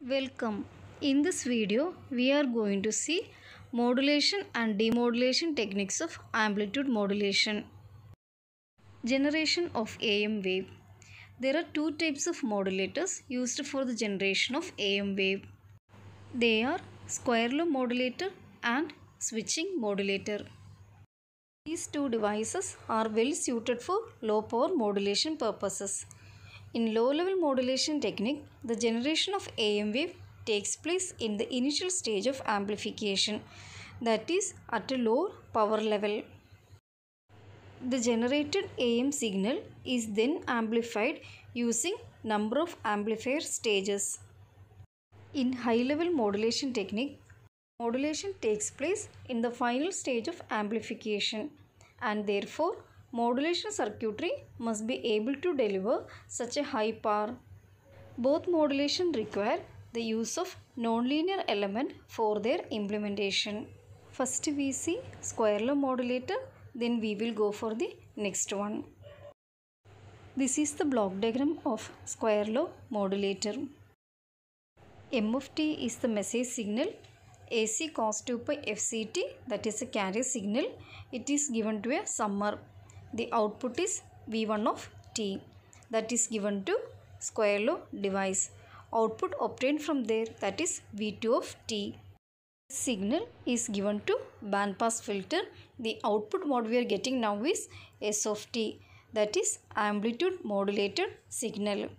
Welcome. In this video, we are going to see modulation and demodulation techniques of amplitude modulation. Generation of AM wave. There are two types of modulators used for the generation of AM wave. They are square law modulator and switching modulator. These two devices are well suited for low power modulation purposes. In low-level modulation technique, the generation of AM wave takes place in the initial stage of amplification, that is at a low power level. The generated AM signal is then amplified using number of amplifier stages. In high-level modulation technique, modulation takes place in the final stage of amplification and therefore modulation circuitry must be able to deliver such a high power. Both modulation require the use of nonlinear element for their implementation. First we see square law modulator, then we will go for the next one. This is the block diagram of square law modulator. M of t is the message signal. AC cos 2 pi FCT, that is a carrier signal. It is given to a summer. The output is V1 of t, that is given to square law device. Output obtained from there, that is V2 of t. Signal is given to band pass filter. The output what we are getting now is S of t, that is amplitude modulated signal.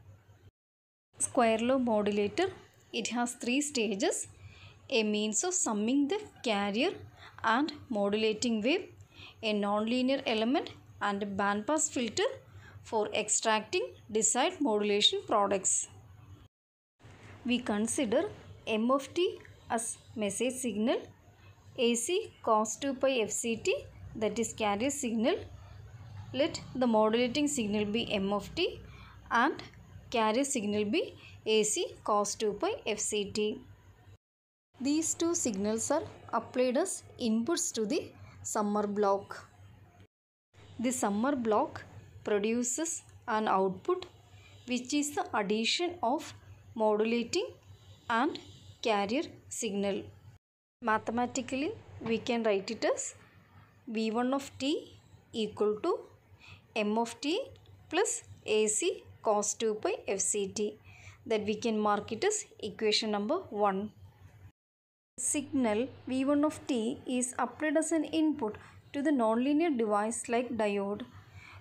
Square law modulator, it has three stages: a means of summing the carrier and modulating wave, a nonlinear element, and a bandpass filter for extracting desired modulation products. We consider M of t as message signal, AC cos 2 pi FCT, that is carrier signal. Let the modulating signal be M of t and carrier signal be AC cos 2 pi FCT. These two signals are applied as inputs to the summer block. The summer block produces an output which is the addition of modulating and carrier signal. Mathematically, we can write it as V1 of t equal to M of t plus AC cos 2 pi FCT, that we can mark it as equation number 1. Signal V1 of t is applied as an input to the nonlinear device like diode.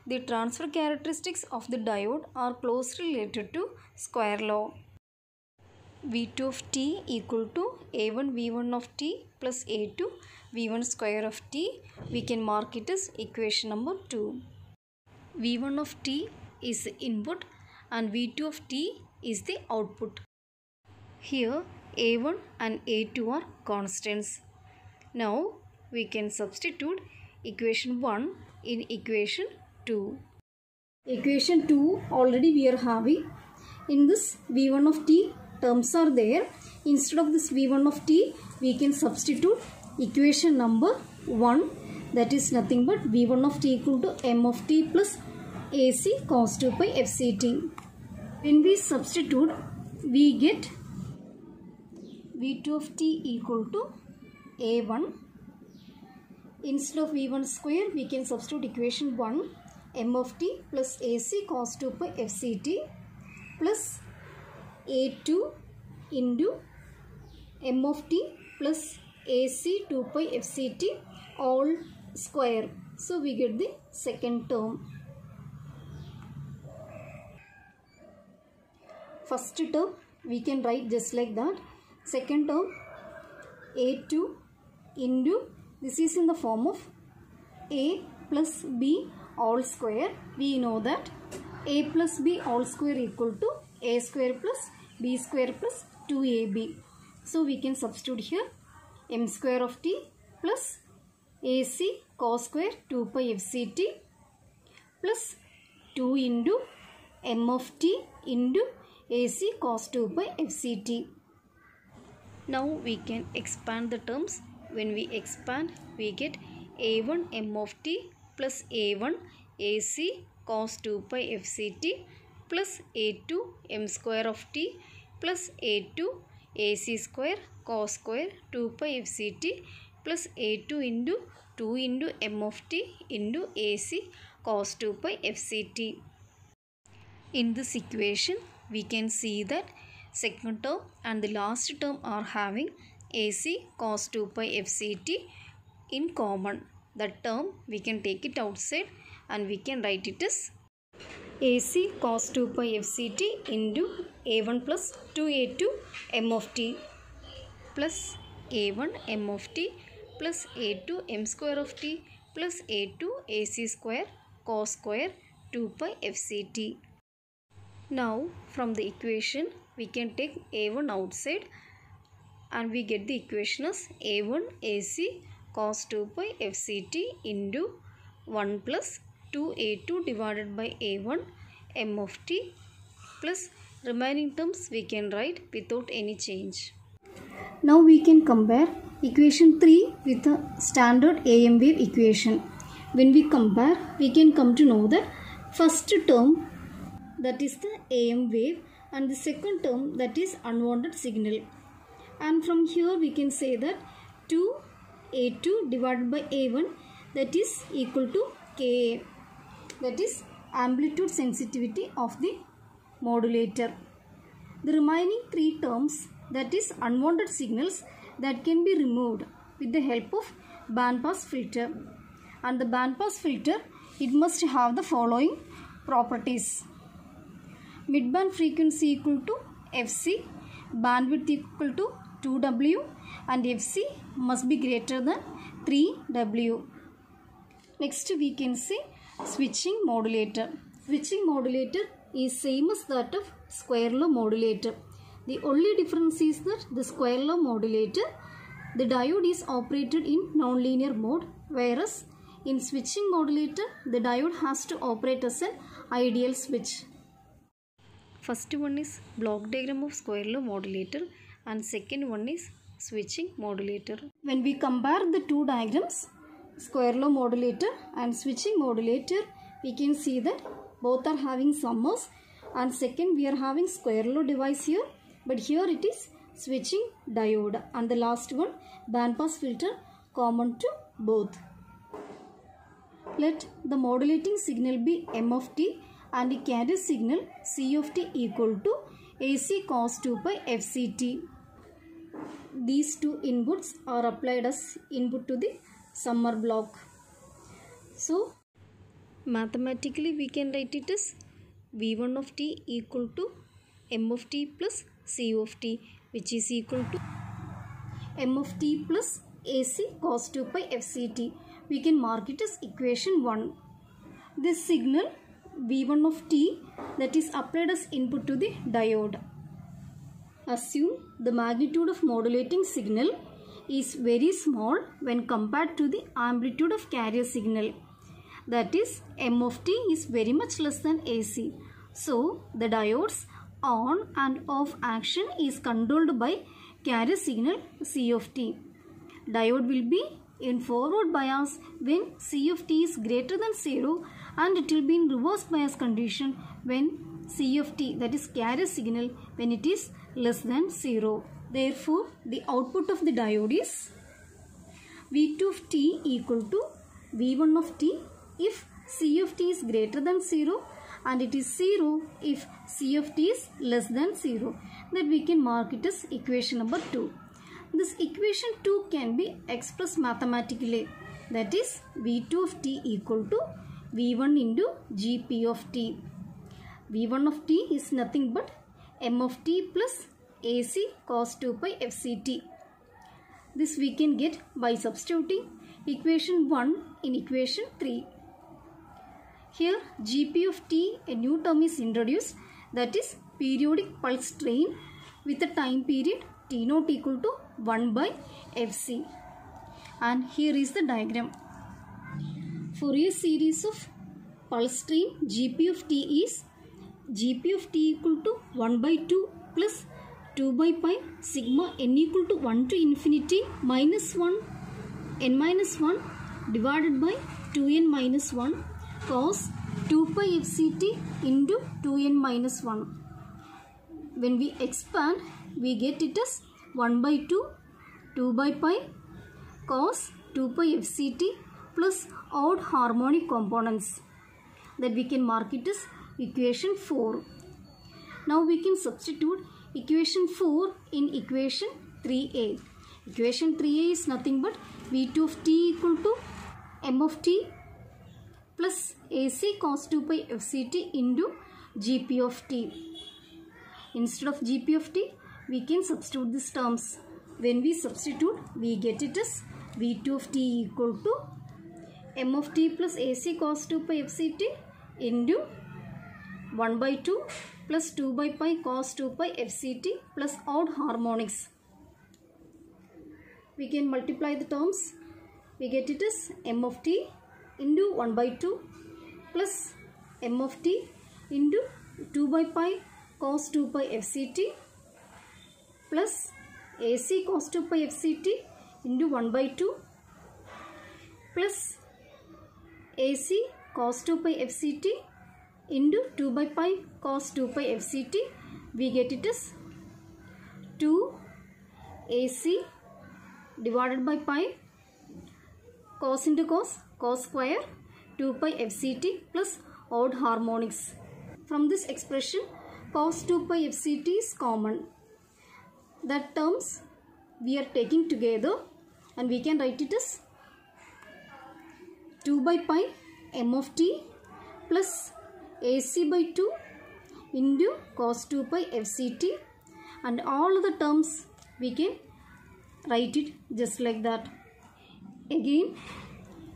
The transfer characteristics of the diode are closely related to square law. V2 of t equal to A1 V1 of t plus A2 V1 square of t. We can mark it as equation number 2. V1 of t is the input and V2 of t is the output. Here A1 and A2 are constants. Now we can substitute equation 1 in equation 2. Equation 2 already we are having. In this V1 of t terms are there. Instead of this V1 of t, we can substitute equation number 1, that is nothing but V1 of t equal to M of t plus AC cos 2 pi FCT. When we substitute, we get V2 of t equal to A1. Instead of V1 square, we can substitute equation 1, M of t plus AC cos 2 pi FCT plus A2 into M of t plus AC 2 pi FCT all square. So we get the second term. First term we can write just like that. Second term A2 into, this is in the form of A plus B all square. We know that A plus B all square equal to A square plus B square plus 2AB. So we can substitute here M square of t plus AC cos square 2 pi FCT plus 2 into M of t into AC cos 2 pi FCT. Now we can expand the terms. When we expand, we get A1 M of t plus A1 AC cos 2 pi FCT plus A2 M square of t plus A2 AC square cos square 2 pi FCT plus A2 into 2 into m of t into AC cos 2 pi FCT. In this equation, we can see that second term and the last term are having AC cos 2 pi FCT in common. That term we can take it outside and we can write it as AC cos 2 pi FCT into A1 plus 2A2 m of t plus A1 m of t plus A2 m square of t plus A2 AC square cos square 2 pi FCT. Now from the equation we can take A1 outside and we get the equation as A1 AC cos 2 pi FCT into 1 plus 2A2 divided by A1 m of t plus remaining terms we can write without any change. Now we can compare equation 3 with the standard AM wave equation. When we compare, we can come to know that first term, that is the AM wave, and the second term, that is unwanted signal. And from here we can say that 2A2 divided by A1, that is equal to Ka, that is amplitude sensitivity of the modulator. The remaining three terms, that is unwanted signals, that can be removed with the help of band pass filter. And the band pass filter, it must have the following properties: midband frequency equal to Fc, bandwidth equal to 2W, and Fc must be greater than 3W. Next we can see switching modulator. Switching modulator is same as that of square law modulator. The only difference is that the square law modulator, the diode is operated in nonlinear mode, whereas in switching modulator, the diode has to operate as an ideal switch. First one is block diagram of square law modulator and second one is switching modulator. When we compare the two diagrams, square law modulator and switching modulator, we can see that both are having summers, and second we are having square law device here, but here it is switching diode, and the last one band pass filter common to both. Let the modulating signal be m of t and the carrier signal c of t equal to AC cos 2 pi FCT. These two inputs are applied as input to the summer block. So mathematically we can write it as V1 of t equal to m of t plus c of t, which is equal to m of t plus AC cos 2 pi FCT. We can mark it as equation 1. This signal V1 of t, that is applied as input to the diode. Assume the magnitude of modulating signal is very small when compared to the amplitude of carrier signal. That is, m of t is very much less than AC. So the diode's on and off action is controlled by carrier signal C of t. Diode will be in forward bias when C of t is greater than 0, and it will be in reverse bias condition when C of t, that is carrier signal, when it is less than 0. Therefore, the output of the diode is V2 of t equal to V1 of t if C of t is greater than 0, and it is 0 if C of t is less than 0. That we can mark it as equation number 2. This equation 2 can be expressed mathematically. That is, V2 of t equal to V1 into Gp of t. V1 of t is nothing but m of t plus AC cos 2 pi FCT. This we can get by substituting equation 1 in equation 3. Here Gp of t, a new term is introduced, that is periodic pulse train with a time period t0 equal to 1 by Fc. And here is the diagram. Fourier series of pulse train Gp of t is Gp of t equal to 1 by 2 plus 2 by pi sigma n equal to 1 to infinity minus 1 n minus 1 divided by 2n minus 1 cos 2 pi FCT into 2n minus 1. When we expand we get it as 1 by 2, 2 by pi cos 2 pi fct plus odd harmonic components, that we can mark it as equation 4. Now we can substitute equation 4 in equation 3a. Equation 3a is nothing but v2 of t equal to m of t plus ac cos 2 pi fct into gp of t. Instead of gp of t, we can substitute these terms. When we substitute, we get it as v2 of t equal to m of t plus ac cos 2 pi fct into 1 by 2 plus 2 by pi cos 2 pi fct plus odd harmonics. We can multiply the terms. We get it as m of t into 1 by 2 plus m of t into 2 by pi cos 2 pi fct plus ac cos 2 pi fct into 1 by 2 plus ac cos 2 pi fct into 2 by pi cos 2 pi fct. We get it as 2 ac divided by pi cos into cos, cos square 2 pi fct plus odd harmonics. From this expression, cos 2 pi fct is common. That terms we are taking together and we can write it as 2 by pi m of t plus ac by 2 into cos 2 pi fct, and all the terms we can write it just like that. Again,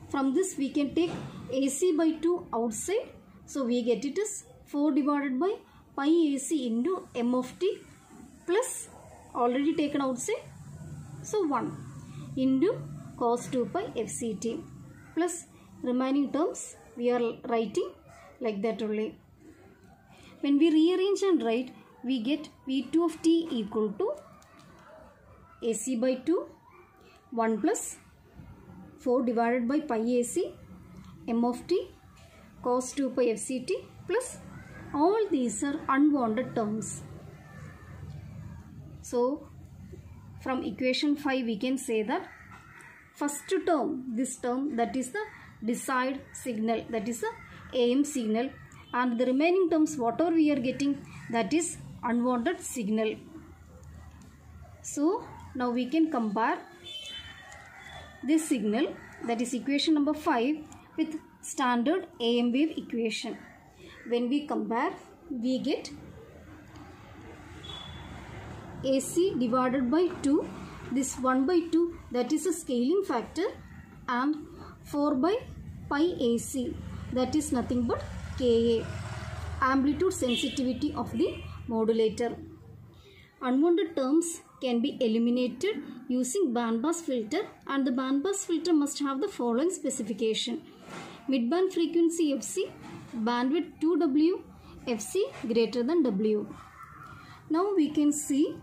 from this we can take ac by 2 outside, so we get it as 4 divided by pi ac into m of t plus already taken outside, so 1 into cos 2 pi fct plus remaining terms we are writing like that only. When we rearrange and write, we get v2 of t equal to ac by 2 1 plus 4 divided by pi ac m of t cos 2 pi fct plus all these are unwanted terms. So from equation 5 we can say that first term, this term, that is the desired signal, that is the AM signal, and the remaining terms whatever we are getting, that is unwanted signal. So now we can compare this signal, that is equation number 5, with standard AM wave equation. When we compare, we get AC divided by 2, this 1 by 2, that is a scaling factor, and 4 by pi AC, that is nothing but Ka, amplitude sensitivity of the modulator. Unwanted terms can be eliminated using bandpass filter, and the bandpass filter must have the following specification: midband frequency Fc, bandwidth 2W, Fc greater than W. Now we can see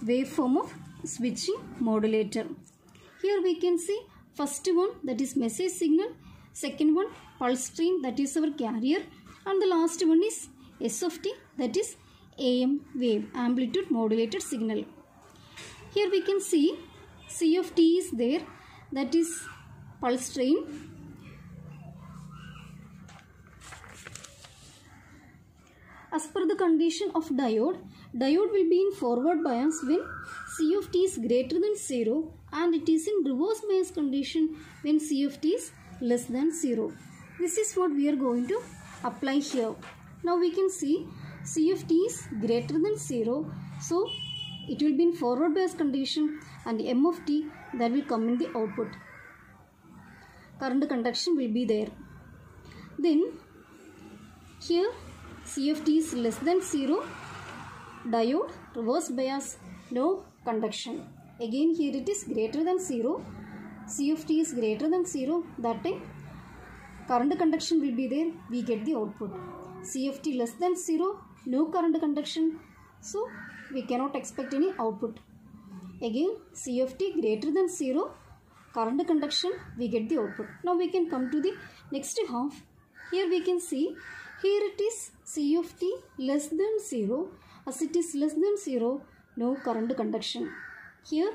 waveform of switching modulator. Here we can see first one, that is message signal, second one pulse stream, that is our carrier, and the last one is S of t, that is AM wave, amplitude modulated signal. Here we can see C of t is there, that is pulse stream. As per the condition of diode will be in forward bias when C of t is greater than 0, and it is in reverse bias condition when C of t is less than 0. This is what we are going to apply here. Now we can see C of t is greater than 0, so it will be in forward bias condition, and M of t, that will come in the output. Current conduction will be there. Then here C of t is less than 0, diode, reverse bias, no conduction. Again here it is greater than 0, C of t is greater than 0, that time current conduction will be there, we get the output. C of t less than 0, no current conduction, so we cannot expect any output. Again C of t greater than 0, current conduction, we get the output. Now we can come to the next half. Here we can see, here it is C of t less than 0. As it is less than 0, no current conduction. Here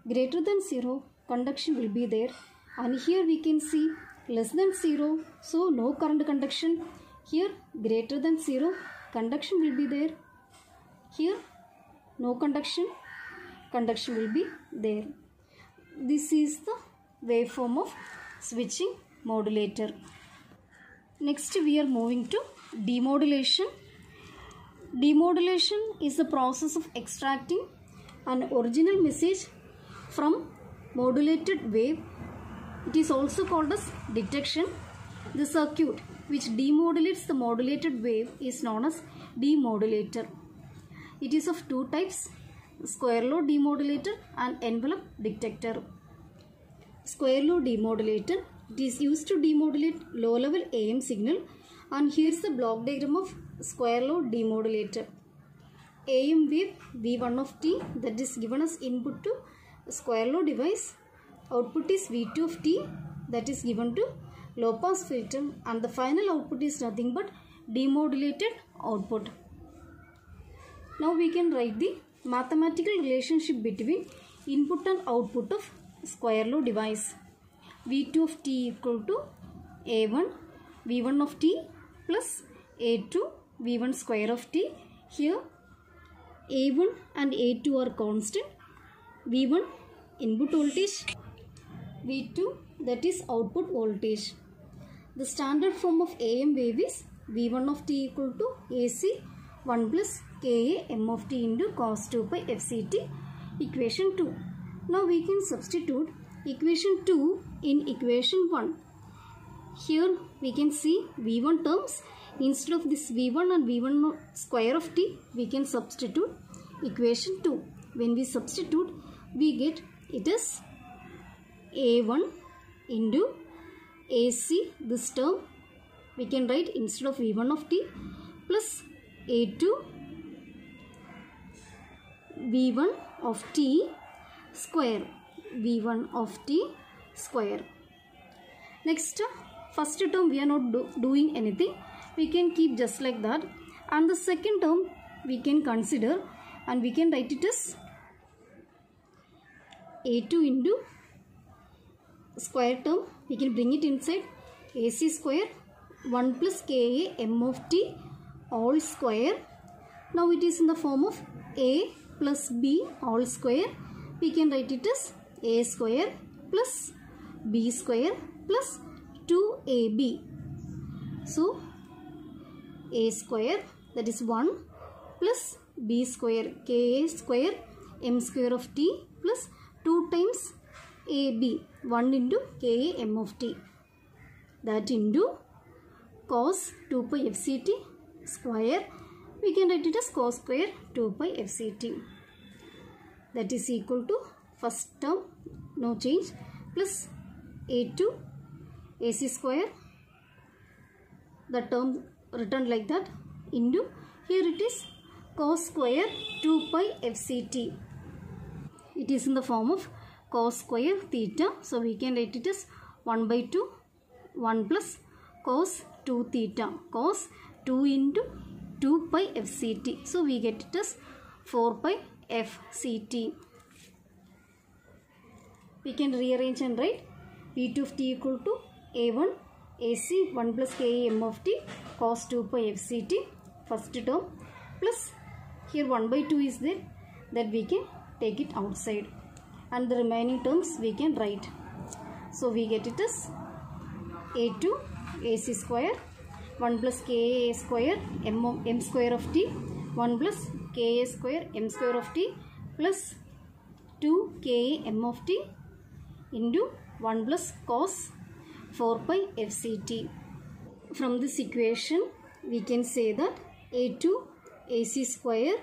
greater than 0 conduction will be there, and here we can see less than 0, so no current conduction. Here greater than 0 conduction will be there. Here no conduction will be there. This is the waveform of switching modulator. Next we are moving to demodulation. Demodulation is the process of extracting an original message from modulated wave. It is also called as detection. The circuit which demodulates the modulated wave is known as demodulator. It is of two types, square law demodulator and envelope detector. Square law demodulator, it is used to demodulate low level AM signal, and here is the block diagram of square law demodulator. AM wave V1 of t, that is given as input to square law device. Output is V2 of t, that is given to low pass filter, and the final output is nothing but demodulated output. Now we can write the mathematical relationship between input and output of square law device. V2 of t equal to A1 V1 of t plus A2 V1 square of t. Here A1 and A2 are constant. V1 input voltage, V2 that is output voltage. The standard form of AM wave is V1 of t equal to AC 1 plus Ka m of t into cos 2 pi fct, equation 2. Now we can substitute equation 2 in equation 1. Here we can see V1 terms. Instead of this V1 and V1 square of t, we can substitute equation 2. When we substitute, we get it is A1 into AC, this term we can write instead of V1 of t, plus A2 V1 of t square, V1 of t square. Next, first term we are not doing anything, we can keep just like that, and the second term we can consider, and we can write it as A2 into square term, we can bring it inside, AC square 1 plus Ka m of t all square. Now it is in the form of A plus B all square. We can write it as A square plus B square plus 2AB. So A square, that is 1, plus B square Ka square m square of t plus 2 times AB, 1 into Ka m of t, that into cos 2 pi fct square, we can write it as cos square 2 pi fct, that is equal to first term no change plus A2 AC square, the term written like that, into here it is cos square 2 pi fct. It is in the form of cos square theta, so we can write it as 1 by 2 1 plus cos 2 theta, cos 2 into 2 pi fct, so we get it as 4 pi fct. We can rearrange and write V2 of t equal to A1 AC 1 plus Ka m of t cos 2 pi fct, first term, plus here 1 by 2 is there, that we can take it outside, and the remaining terms we can write. So we get it as A2 AC square 1 plus Ka square m square of t 1 plus Ka square m square of t plus 2 Ka m of t into 1 plus cos 4 pi fct. From this equation we can say that A2 AC square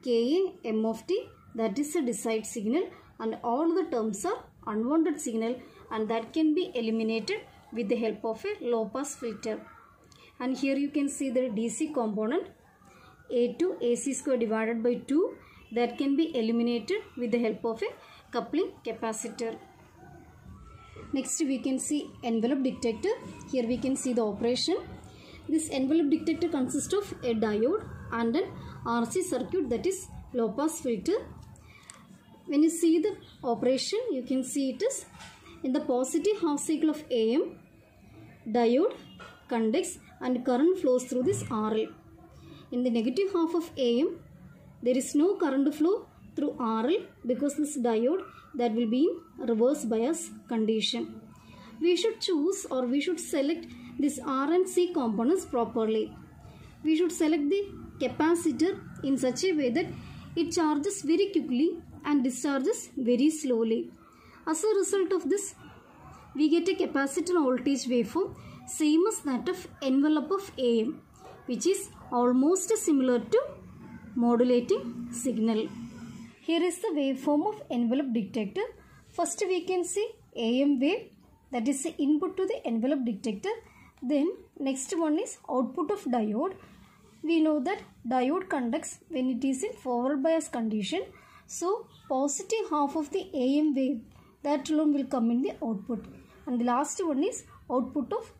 Ka m of t, that is a desired signal, and all the terms are unwanted signal, and that can be eliminated with the help of a low pass filter. And here you can see the DC component A2 AC square divided by 2, that can be eliminated with the help of a coupling capacitor. Next we can see envelope detector. Here we can see the operation. This envelope detector consists of a diode and an RC circuit, that is low pass filter. When you see the operation, you can see it is in the positive half cycle of AM, diode conducts and current flows through this RL. In the negative half of AM, there is no current flow through RL because this diode that will be in reverse bias condition. We should choose or we should select this R and C components properly. We should select the capacitor in such a way that it charges very quickly and discharges very slowly. As a result of this, we get a capacitor voltage waveform same as that of envelope of AM, which is almost similar to modulating signal. Here is the waveform of envelope detector. First we can see AM wave, that is the input to the envelope detector. Then next one is output of diode. We know that diode conducts when it is in forward bias condition. So positive half of the AM wave, that alone will come in the output. And the last one is output of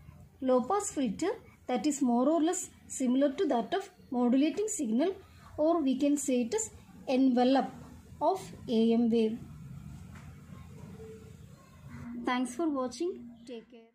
low pass filter, that is more or less similar to that of modulating signal, or we can say it as envelope of AM wave. Thanks for watching. Take care.